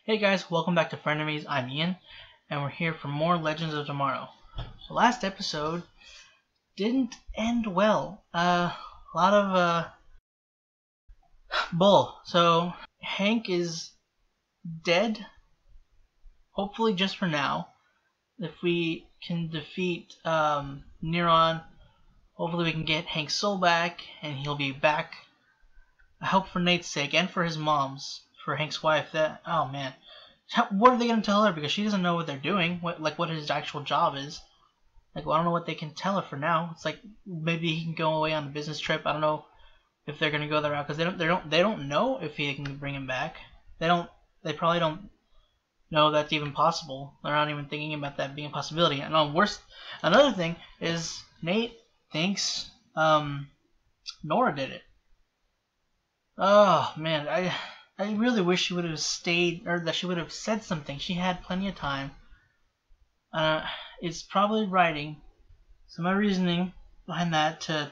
Hey guys, welcome back to Frenemies. I'm Ian, and we're here for more Legends of Tomorrow. So last episode didn't end well. A lot of bull. So Hank is dead, hopefully just for now. If we can defeat Neron, hopefully we can get Hank's soul back, and he'll be back. I hope for Nate's sake, and for his mom's, for Hank's wife, that, oh man. What are they going to tell her? Because she doesn't know what they're doing, what his actual job is. Like, well, I don't know what they can tell her for now. It's like maybe he can go away on a business trip. I don't know if they're going to go that route because they don't know if he can bring him back. They probably don't know that's even possible. They're not even thinking about that being a possibility. And another thing is Nate thinks Nora did it. Oh man, I really wish she would have stayed, or that she would have said something. She had plenty of time. It's probably writing. So my reasoning behind that to,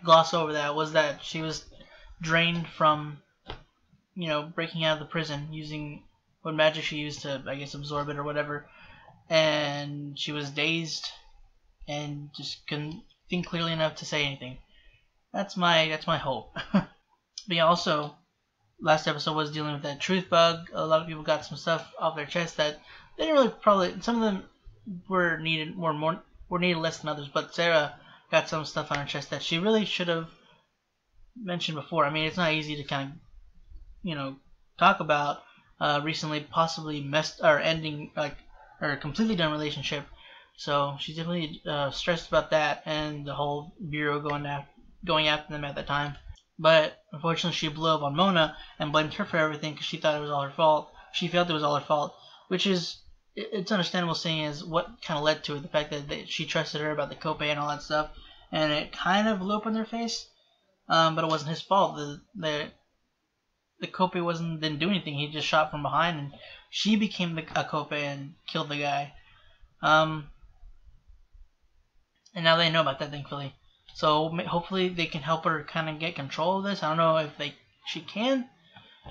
gloss over that, was that she was drained from, breaking out of the prison using what magic she used to, I guess, absorb it or whatever. And she was dazed and just couldn't think clearly enough to say anything. That's my hope. But yeah, also, last episode was dealing with that truth bug. A lot of people got some stuff off their chest that they didn't really probably. Some of them were needed needed less than others. But Sarah got some stuff on her chest that she really should have mentioned before. I mean, it's not easy to kind of, talk about recently possibly ending or completely done relationship. So she's definitely stressed about that and the whole bureau going after them at the time. But unfortunately, she blew up on Mona and blamed her for everything because she thought it was all her fault. She felt it was all her fault, which is, it's understandable seeing as what kind of led to it. The fact that she trusted her about the copay and all that stuff, and it kind of blew up in their face. But it wasn't his fault. The copay didn't do anything. He just shot from behind, and she became a copay and killed the guy. And now they know about that, thankfully. So hopefully they can help her kind of get control of this. I don't know if she can.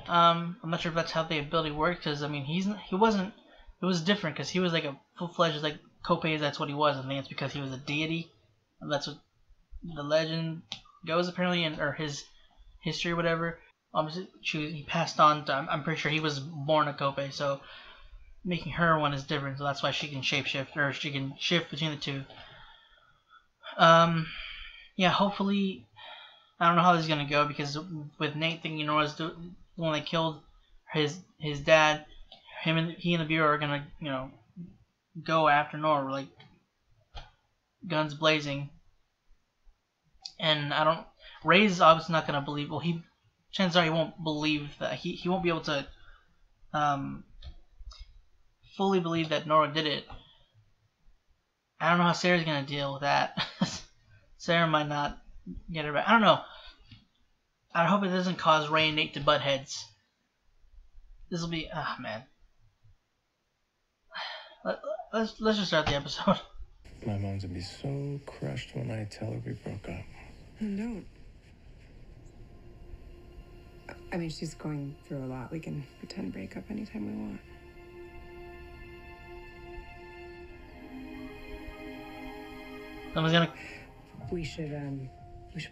I'm not sure if that's how the ability works, because I mean he wasn't. It was different because he was like a full-fledged like Kopei. That's what he was. I think it's because he was a deity. And that's what the legend goes apparently, or his history or whatever. Obviously he passed on to, I'm pretty sure he was born a Kopei. So making her one is different. So that's why she can shapeshift, or she can shift between the two. Yeah, hopefully, I don't know how this is gonna go, because with Nate thinking Nora's the one that killed his dad, he and the bureau are gonna go after Nora like guns blazing, and Ray's obviously not gonna believe. Well, chances are he won't believe that he won't be able to fully believe that Nora did it. I don't know how Sarah's gonna deal with that. Sarah might not get it right. I don't know. I hope it doesn't cause Ray and Nate to butt heads. This will be, man. Let's just start the episode. My mom's gonna be so crushed when I tell her we broke up. Don't. I mean, she's going through a lot. We can pretend break up anytime we want. Someone's gonna. We should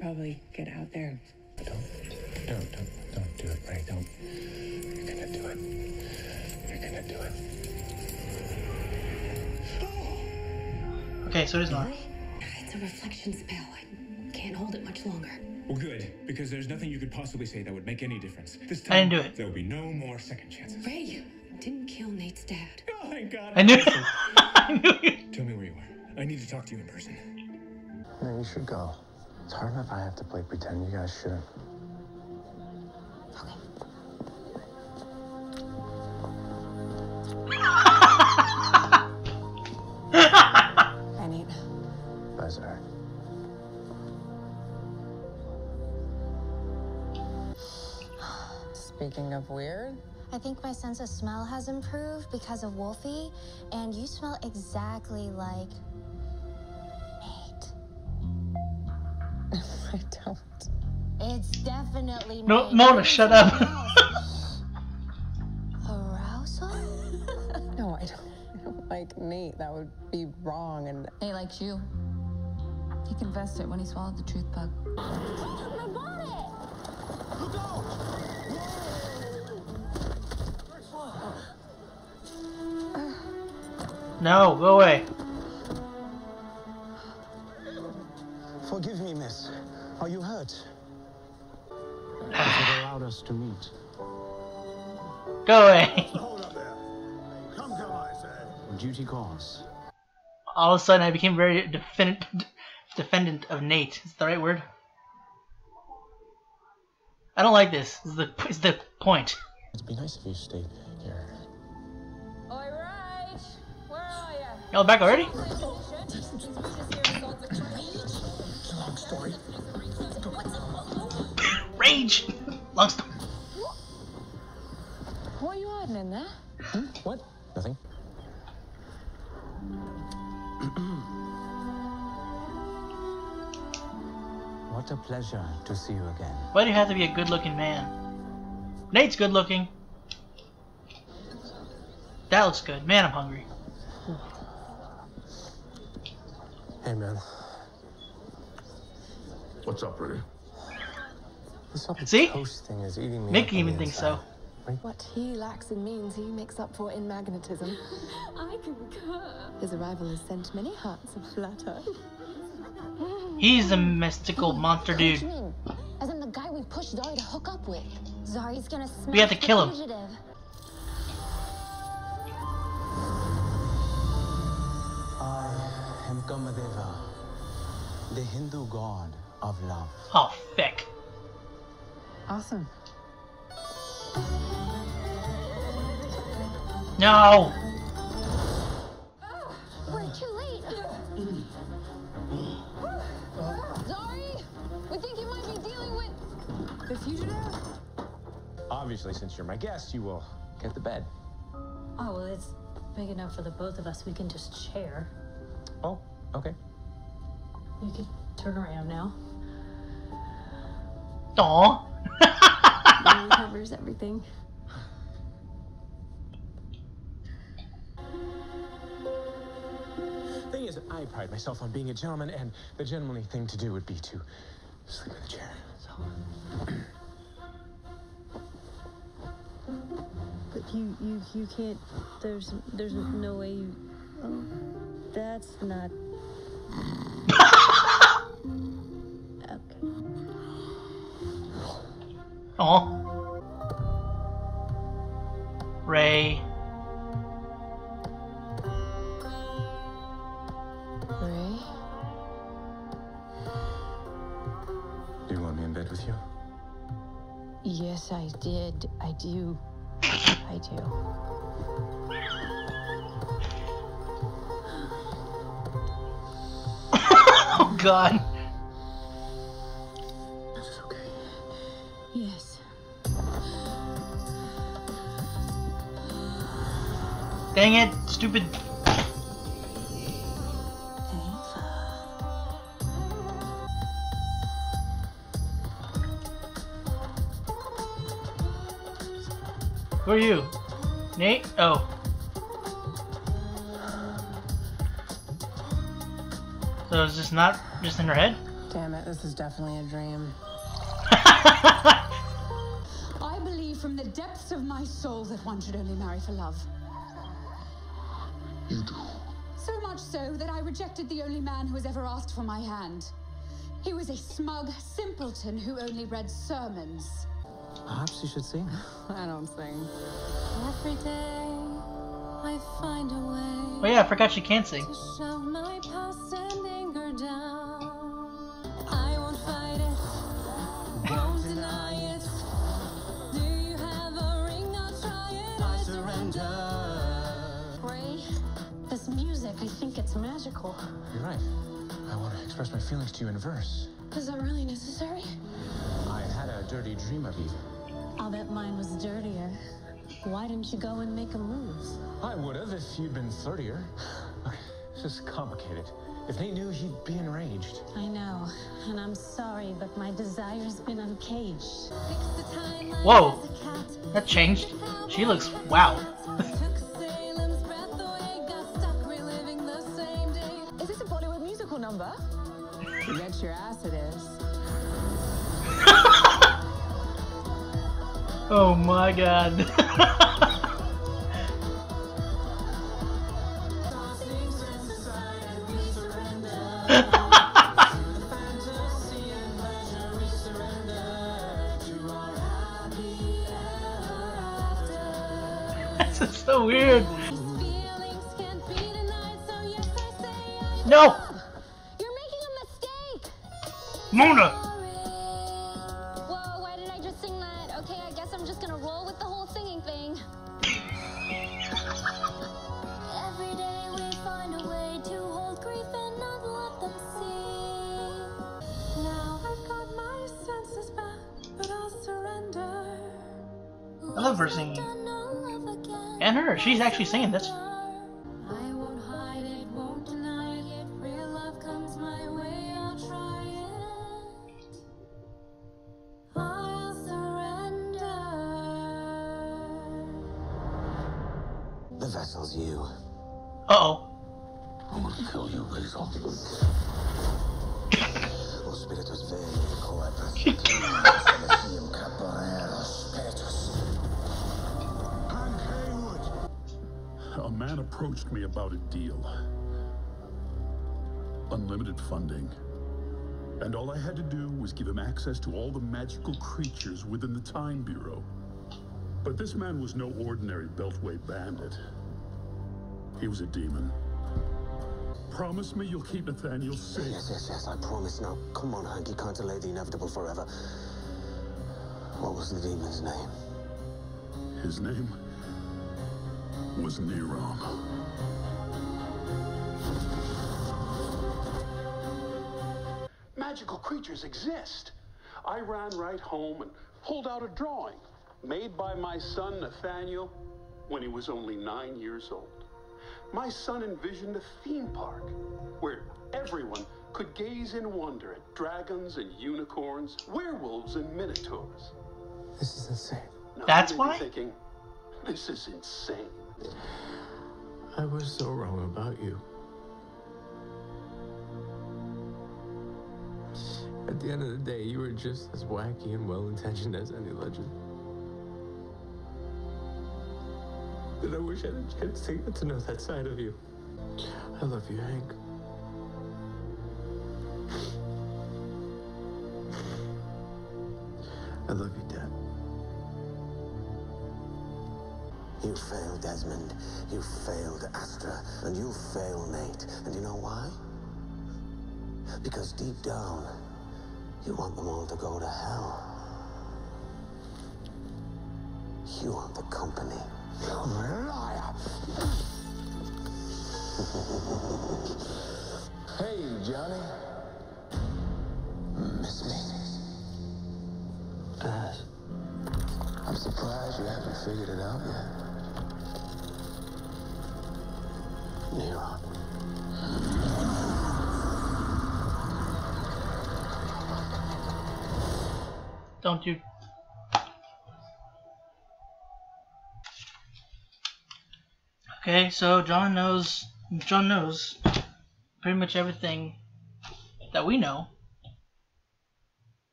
probably get out there. Don't do it, Ray. Don't. You're gonna do it. You're gonna do it. Okay, so does Nora. It's a reflection spell. I can't hold it much longer. Well, good, because there's nothing you could possibly say that would make any difference. This I didn't time, do it. there will be no more second chances. Ray didn't kill Nate's dad. Oh, thank God. I knew. I knew you. Tell me where you are. I need to talk to you in person. No, you should go. It's hard enough I have to play pretend. You guys shouldn't. I need. Bye, Zari. Speaking of weird, I think my sense of smell has improved because of Wolfie, and you smell exactly like Nate. I don't. It's definitely No, Nate. Mona, shut up. Arousal? No, I don't like Nate. That would be wrong. And Nate likes you. He confessed it when he swallowed the truth bug. I bought it! Look out! No, go away. Forgive me, miss. Are you hurt? If it allowed us to meet. Go away. Hold up there. Come, I said. Duty calls. All of a sudden, I became very defendant of Nate. Is that the right word? I don't like this. Is the point? It'd be nice if you stayed here. All right, where are you? Y'all back already? Long story. Rage. Long story. what are you hiding in there? What? Nothing. What a pleasure to see you again. Why do you have to be a good-looking man? Nate's good-looking. That looks good. Man, I'm hungry. Hey, man. What's up, Rudy? This whole See? toast thing is eating me. Nick up on even the thinks inside. so. What he lacks in means, he makes up for in magnetism. I concur. His arrival has sent many hearts aflutter. He's a mystical monster dude. As in the guy we pushed Zari to hook up with. Zari's gonna smash We have to kill him. the fugitive. I am Kamadeva, the Hindu god of love. Oh, feck. Awesome. No! We're too late. Zari, we think you might be dealing with The fugitive? Obviously, since you're my guest, you will get the bed. Oh, well, it's big enough for the both of us. We can just share. Oh, okay. You can turn around now. Aw. It covers everything. Thing is, I pride myself on being a gentleman, and the gentlemanly thing to do would be to sleep in the chair. So. But you can't. There's no way you. Oh, that's not. Okay. Aw. Ray. Ray? Do you want me in bed with you? Yes, I did. I do. I do. Oh, God. This is okay. Yes. Dang it, stupid. Who are you? Nate? Oh. So is this not just in her head? Damn it, this is definitely a dream. I believe from the depths of my soul that one should only marry for love. You do. So much so that I rejected the only man who has ever asked for my hand. He was a smug simpleton who only read sermons. Perhaps you should sing. I don't sing. Every day I find a way Oh yeah, I forgot she can't sing. to shove my past and anger down. I won't fight it, won't deny it. Do you have a ring? I'll try it. I surrender. Ray, this music, I think it's magical. You're right. I want to express my feelings to you in verse. Is that really necessary? I had a dirty dream of you. I'll bet mine was dirtier. Why didn't you go and make a move? I would have if you'd been 30er. Okay, it's just complicated. If Nate knew, he'd be enraged. I know, and I'm sorry, but my desire's been uncaged. Whoa, that changed. She looks wow. Is this a Bollywood musical number? You bet your ass it is. Oh my god. This is so weird. No! You're making a mistake! Mona! Whoa, why did I just sing that? Okay, I guess I'm just gonna roll with the whole singing thing. Every day we find a way to hold grief and not let them see. Now I've got my senses back, but I'll surrender. I love her singing. And her, she's actually singing this. I won't hide it, won't deny it. Real love comes my way, I'll try it. I'll surrender. The vessel's you. Uh-oh. I'm gonna kill you, Basil. O spiritus veni, coa spiritus. A man approached me about a deal. Unlimited funding. And all I had to do was give him access to all the magical creatures within the Time Bureau. But this man was no ordinary Beltway bandit. He was a demon. Promise me you'll keep Nathaniel safe. Yes, I promise. Now, come on, Hank, you can't delay the inevitable forever. What was the demon's name? His name was Neron. Magical creatures exist. I ran right home and pulled out a drawing made by my son Nathaniel when he was only 9 years old. My son envisioned a theme park where everyone could gaze in wonder at dragons and unicorns, werewolves and minotaurs. This is insane. Now, That's you may be why? thinking, this is insane. I was so wrong about you. At the end of the day, you were just as wacky and well-intentioned as any legend. And I wish I had a chance to get to know that side of you. I love you, Hank. I love you, Dad. You failed, Desmond. You failed, Astra. And you failed, Nate. And you know why? Because deep down, you want them all to go to hell. You want the company. You liar! Hey, Johnny. Miss me? Pass. I'm surprised you haven't figured it out yet. Neron. Don't you? Okay, so John knows pretty much everything that we know.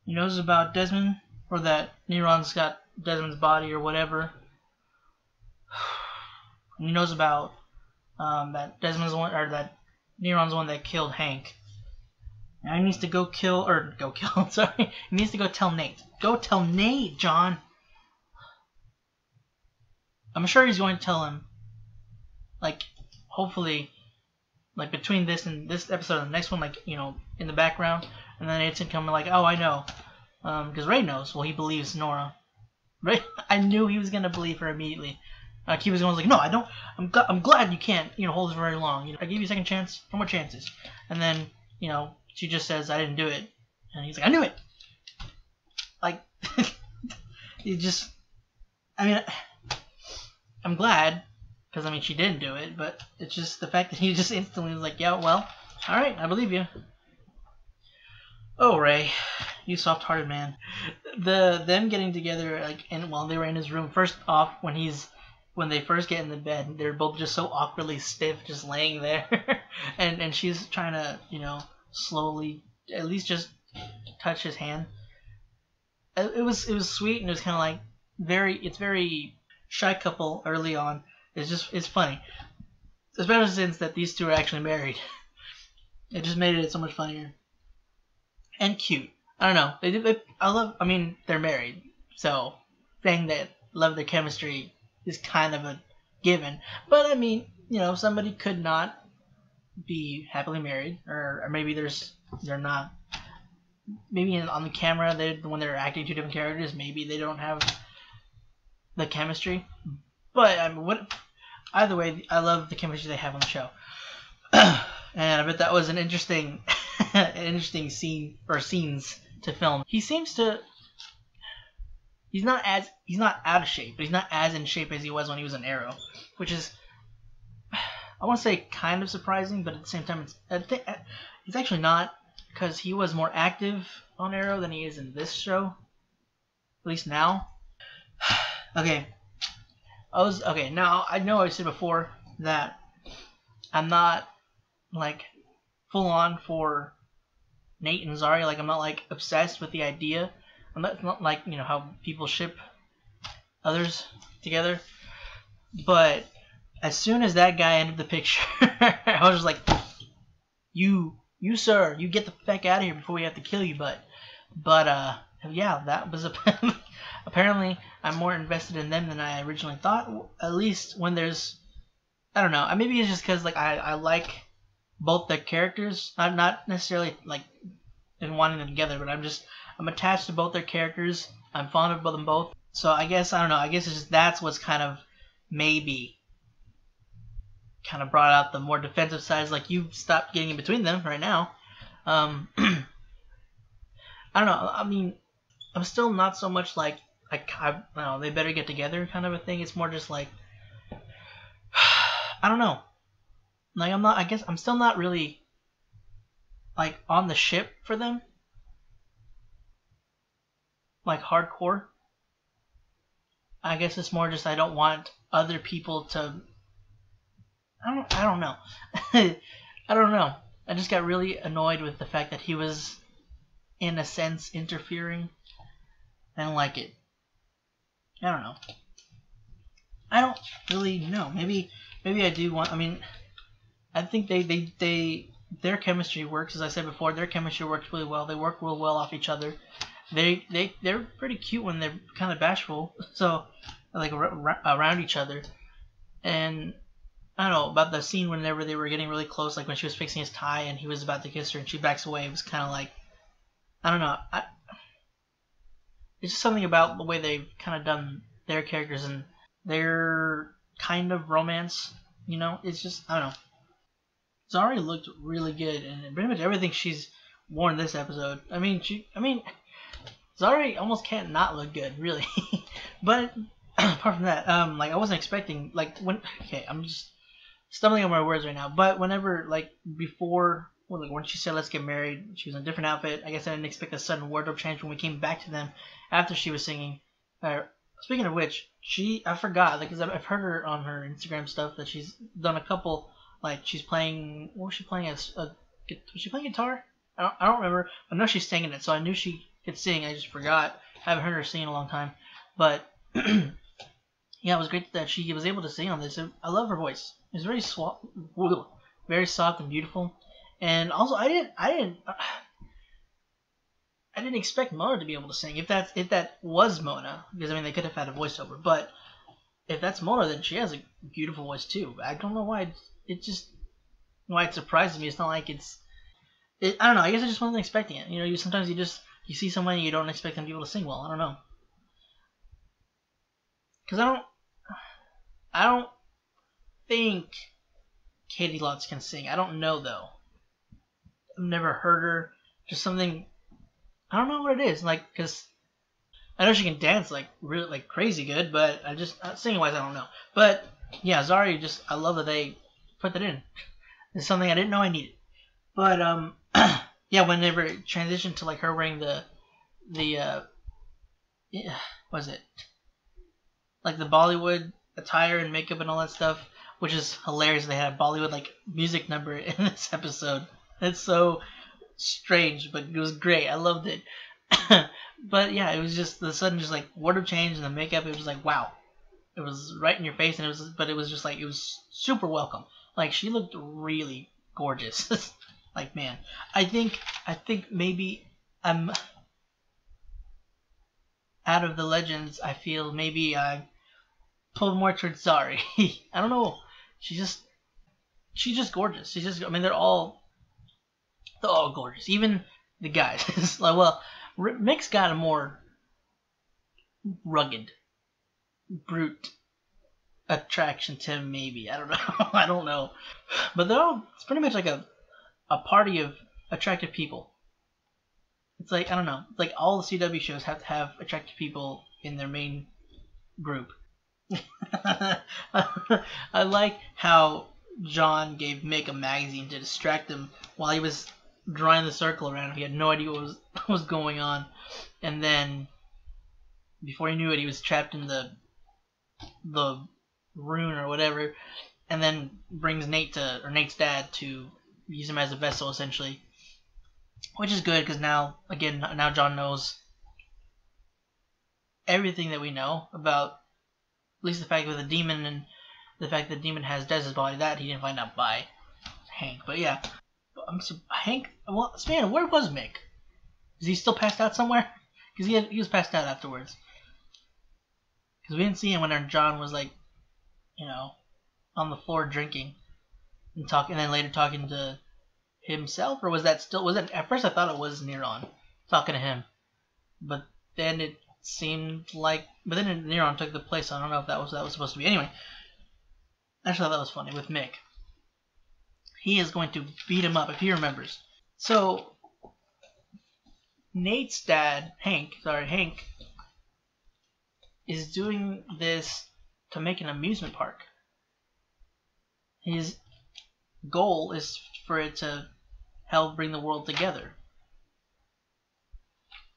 He knows about Desmond, or that Neron's got Desmond's body or whatever. And he knows about that Desmond's one, or that Neron's the one that killed Hank. Now he needs to go kill. Sorry, he needs to go tell Nate. Go tell Nate, John. I'm sure he's going to tell him. Like, hopefully, like between this and this episode and the next one, like, you know, in the background, and then it's gonna come like, oh, I know, because Ray knows. Well, he believes Nora. Ray, I knew he was gonna believe her immediately. He was going like, no, I don't. I'm glad you can't, you know, hold it very long. You know, I gave you a second chance. No more chances. And then, you know, she just says, I didn't do it, and he's like, I knew it. Like, you just, I mean, I'm glad. Because, I mean, she didn't do it, but it's just the fact that he just instantly was like, yeah, well, All right, I believe you. Oh, Ray, you soft-hearted man. Them getting together, like, and while they were in his room. First off, when they first get in the bed, they're both just so awkwardly stiff, just laying there, and she's trying to, slowly, at least just touch his hand. It was sweet, and it was kind of like it's very shy couple early on. It's funny, especially since that these two are actually married. It just made it so much funnier and cute. I don't know. I mean, they're married, so saying that love their chemistry is kind of a given. But I mean, somebody could not be happily married, or maybe they're not. Maybe on the camera, when they're acting two different characters, maybe they don't have the chemistry. But I mean, either way, I love the chemistry they have on the show. And I bet that was an interesting, scene or scenes to film. He seems to. He's not out of shape, but he's not as in shape as he was when he was in Arrow, which is, I want to say, kind of surprising, but at the same time, it's actually not, because he was more active on Arrow than he is in this show, at least now. Okay, now I know I said before that I'm not like full on for Nate and Zari. Like, I'm not like obsessed with the idea. I'm not like how people ship others together. But as soon as that guy entered the picture, I was just like, you sir, you get the heck out of here before we have to kill you. But yeah, that was apparently I'm more invested in them than I originally thought. At least when there's, I don't know. Maybe it's just because like I like both their characters. I'm not necessarily like in wanting them together, but I'm attached to both their characters. I'm fond of them both. So I guess, I don't know. I guess it's just that's what's kind of maybe kind of brought out the more defensive sides. Like, you stop getting in between them right now. I don't know. I mean, I'm still not so much like I don't know, they better get together kind of a thing. It's more just like, I don't know. Like, I guess I'm still not really like on the ship for them. Like, hardcore. I guess it's more just I don't want other people to. I don't know. I don't know. I just got really annoyed with the fact that he was, in a sense, interfering. I don't like it. I don't know. I don't really know. Maybe I do want. I mean, I think their chemistry works. As I said before, their chemistry works really well. They work real well off each other. They're pretty cute when they're kind of bashful. So, like, around each other. And I don't know about the scene whenever they were getting really close, like when she was fixing his tie and he was about to kiss her and she backs away. It was kind of like, I don't know. It's just something about the way they've kind of done their characters and their kind of romance. It's just, I don't know. Zari looked really good, and pretty much everything she's worn this episode. I mean, Zari almost can't not look good, really. But apart from that, like, I wasn't expecting, like, I'm just stumbling on my words right now. But whenever, like, before, when she said let's get married, she was in a different outfit. I guess I didn't expect a sudden wardrobe change when we came back to them after she was singing. Speaking of which, I forgot, like, 'cause I've heard her on her Instagram stuff that she's done a couple, like, she's playing, what was she playing? Was she playing guitar? I don't remember. I know she's singing it, so I knew she could sing. I just forgot. I haven't heard her sing in a long time. But yeah, it was great that she was able to sing on this. I love her voice. It's very very soft and beautiful. And also, I didn't expect Mona to be able to sing. If that was Mona, because I mean they could have had a voiceover. But if that's Mona, then she has a beautiful voice too. I don't know why why it surprises me. It's not like I don't know. I guess I just wasn't expecting it. Sometimes you see someone and you don't expect them to be able to sing well. I don't know. Because I don't think Katie Lotz can sing. I don't know, though. I've never heard her. Just something, I don't know what it is. Like, because I know she can dance like really like crazy good, but I just singing wise I don't know. But yeah, Zari, I love that they put that in. It's something I didn't know I needed. But yeah, whenever it transitioned to like her wearing the yeah, was it like the Bollywood attire and makeup and all that stuff, which is hilarious. They had a Bollywood like music number in this episode. It's so strange, but it was great. I loved it. But yeah, it was just the sudden just like wardrobe change and the makeup. It was like wow, it was right in your face, and it was just like it was super welcome. Like she looked really gorgeous. Like man, I think maybe I'm out of the legends. I feel maybe I pulled more towards Zari. I don't know. She's just gorgeous. She's just I mean they're all gorgeous. Even the guys. It's like well, Mick's got a more rugged, brute attraction to him. Maybe I don't know. I don't know. But they're all. It's pretty much like a party of attractive people. It's like I don't know. It's like all the CW shows have to have attractive people in their main group. I like how John gave Mick a magazine to distract him while he was drawing the circle around him. He had no idea what was going on, and then before he knew it, he was trapped in the rune or whatever, and then brings Nate's dad to use him as a vessel essentially, which is good because now John knows everything that we know about. At least the fact with the demon and the fact that the demon has Dez's body, that he didn't find out by Hank. But yeah, Hank. Well, man, where was Mick? Is he still passed out somewhere? Because he was passed out afterwards. Because we didn't see him when John was like, on the floor drinking and talking, and then later talking to himself, or was that at first I thought it was Neron talking to him, but then it seemed like, but then Neron took the place. So I don't know if that was supposed to be. Anyway, I just thought that was funny with Mick. He is going to beat him up if he remembers. So Nate's dad, Hank, is doing this to make an amusement park. His goal is for it to help bring the world together.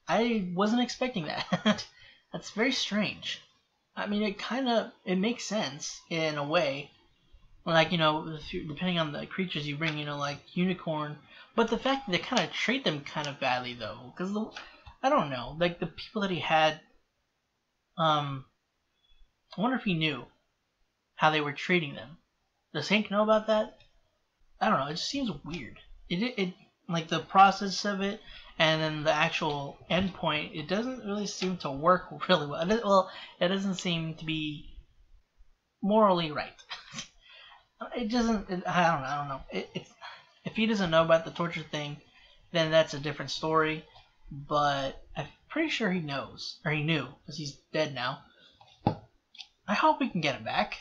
I wasn't expecting that. That's very strange. I mean, it makes sense in a way. Like, depending on the creatures you bring, like unicorn. But the fact that they kind of treat them kind of badly, though. Because, I don't know. Like, the people that he had, I wonder if he knew how they were treating them. Does Hank know about that? I don't know. It just seems weird. It like the process of it, and then the actual endpoint. It doesn't really seem to work really well. It doesn't seem to be morally right. It doesn't. I don't know. If he doesn't know about the torture thing, then that's a different story. But I'm pretty sure he knows, or he knew, because he's dead now. I hope we can get him back.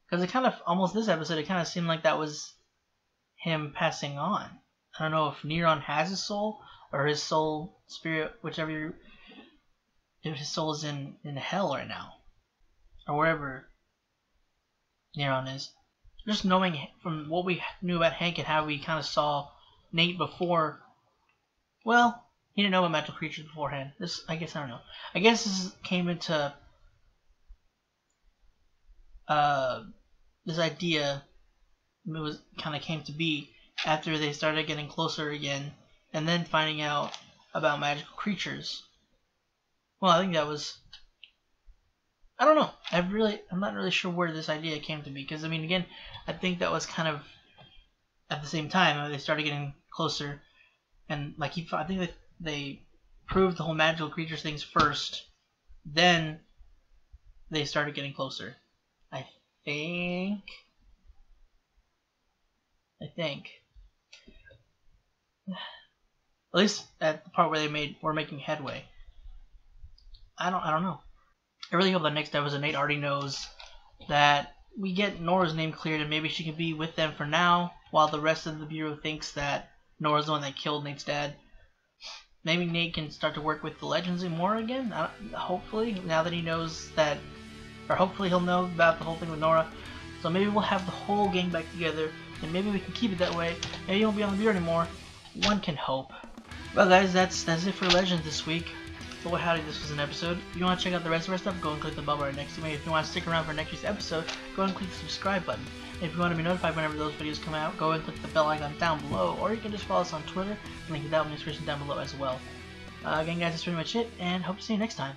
Because it kind of, almost this episode, it kind of seemed like that was him passing on. I don't know if Neron has his soul, or his soul, spirit, whichever, if his soul is in hell right now. Or wherever Neron is. Just knowing from what we knew about Hank and how we kind of saw Nate before. Well, he didn't know about magical creatures beforehand. I don't know. I guess this came into this idea. It kind of came to be after they started getting closer again, and then finding out about magical creatures. Well, I think that was. I don't know. I'm not really sure where this idea came to be, because I mean, again, I think that was kind of at the same time they started getting closer, and like I think that they proved the whole magical creatures things first, then they started getting closer. I think. At least at the part where were making headway. I don't know. I really hope that next episode Nate already knows that we get Nora's name cleared, and maybe she can be with them for now, while the rest of the Bureau thinks that Nora's the one that killed Nate's dad. Maybe Nate can start to work with the Legends and more again, hopefully, now that he knows that, or hopefully he'll know about the whole thing with Nora. So maybe we'll have the whole gang back together, and maybe we can keep it that way. Maybe you won't be on the video anymore. One can hope. Well guys, that's it for Legends this week. But howdy, this was an episode. If you want to check out the rest of our stuff, go and click the bell right next to me. If you want to stick around for next week's episode, go and click the subscribe button. And if you want to be notified whenever those videos come out, go and click the bell icon down below, or you can just follow us on Twitter. Link to that in the description down below as well. Again guys, that's pretty much it, and hope to see you next time.